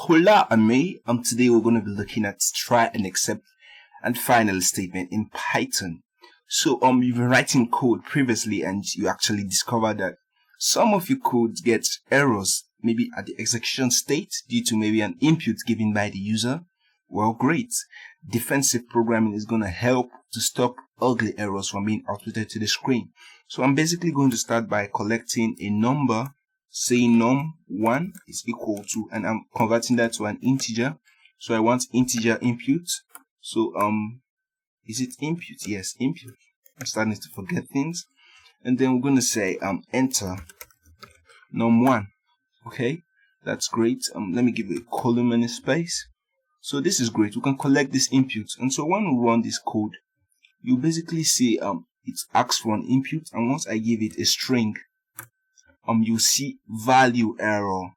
Hola, Ame. Today we're going to be looking at try and accept and final statement in Python. So you've been writing code previously and you actually discovered that some of your code gets errors maybe at the execution state due to maybe an input given by the user. Well, great. Defensive programming is going to help to stop ugly errors from being outputted to the screen. So I'm basically going to start by collecting a number, say num1 is equal to, and I'm converting that to an integer. So I want integer input. So is it input? Yes, input. I'm starting to forget things. And then we're going to say enter num1. Okay, that's great. Let me give it a column and a space. So this is great. We can collect this input, and so when we run this code, you basically see it asks for an input, and once I give it a string, you see value error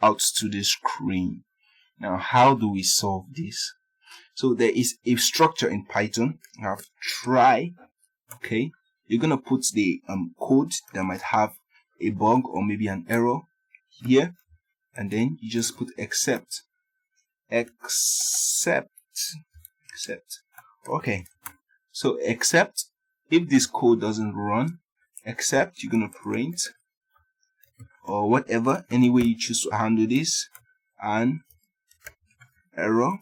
out to the screen. Now, how do we solve this? So there is a structure in Python. You have try. Okay, you're gonna put the code that might have a bug or maybe an error here, and then you just put except. Okay, so except if this code doesn't run, except you're gonna print or whatever, any way you choose to handle this, an error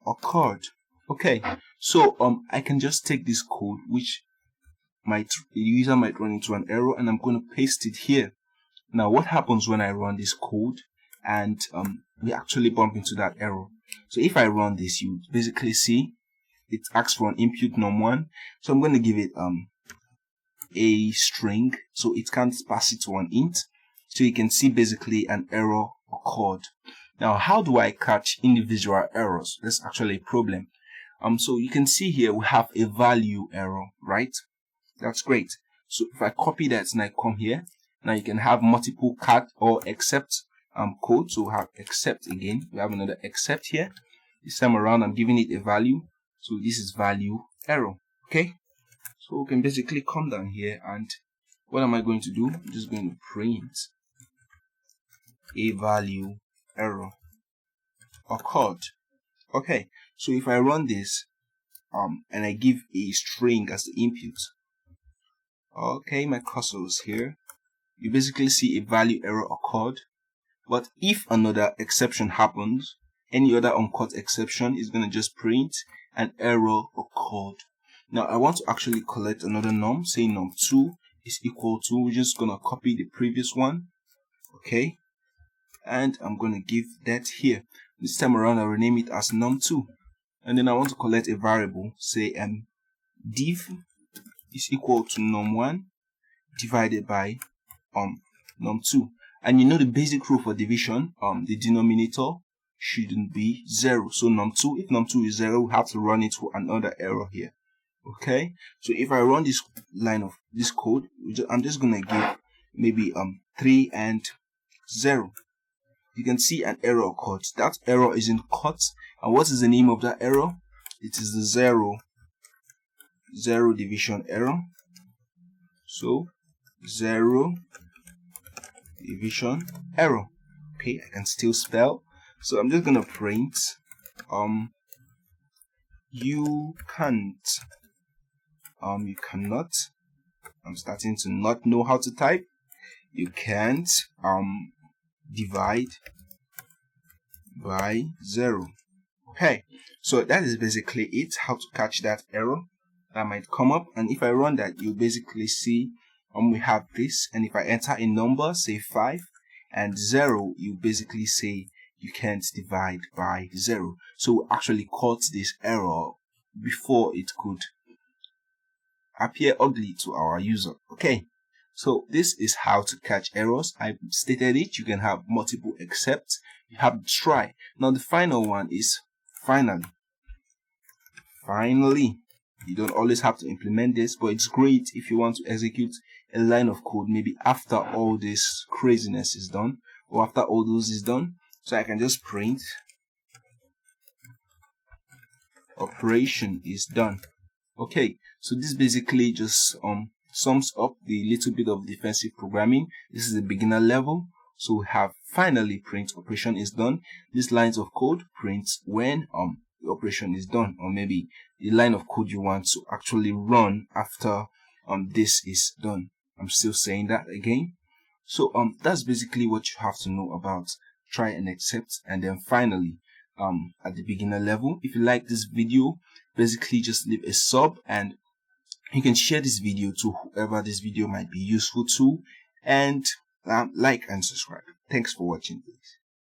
occurred. Okay, so I can just take this code which the user might run into an error, and I'm going to paste it here. Now what happens when I run this code and we actually bump into that error? So if I run this, you basically see it asks for an input num1, so I'm going to give it a string, so it can't pass it to an int, so you can see basically an error occurred. Now how do I catch individual errors? That's actually a problem. So you can see here we have a value error, right? That's great. So if I copy that and I come here, now you can have multiple cat or except code. So we have except again, we have another except here. This time around I'm giving it a value, so this is value error. Okay, so we can basically come down here, and what am I going to do? I'm just going to print a value error occurred. Okay, so if I run this and I give a string as the input, okay, my cursor is here, you basically see a value error occurred. But if another exception happens, any other uncaught exception is going to just print an error occurred. Now I want to actually collect another num, say num2 is equal to, we're just going to copy the previous one. Okay, and I'm going to give that here. This time around I'll rename it as num2, and then I want to collect a variable, say div is equal to num1 divided by num2. And you know the basic rule for division, the denominator shouldn't be 0. So num2, if num2 is 0, we have to run it for another error here. Okay, so if I run this line of this code, I'm just gonna give maybe 3 and 0. You can see an error occurred. That error isn't caught. And what is the name of that error? It is the zero division error. So 0 division error. Okay, I can still spell, so I'm just gonna print you can't, you cannot. I'm starting to not know how to type. You can't divide by 0. Okay, so that is basically it, how to catch that error that might come up. And if I run that, you basically see we have this, and if I enter a number, say 5 and 0, you basically say you can't divide by 0. So we actually caught this error before it could appear ugly to our user. Okay, so this is how to catch errors. I stated it. You can have multiple except, you have try. Now the final one is finally. You don't always have to implement this, but it's great if you want to execute a line of code maybe after all this craziness is done, or after all those is done. So I can just print operation is done. Okay, so this basically just sums up the little bit of defensive programming. This is the beginner level. So we have finally print operation is done. These lines of code prints when the operation is done, or maybe the line of code you want to actually run after this is done. I'm still saying that again. So that's basically what you have to know about try and except. And then finally, at the beginner level, if you like this video, basically just leave a sub, and you can share this video to whoever this video might be useful to, and like and subscribe. Thanks for watching this.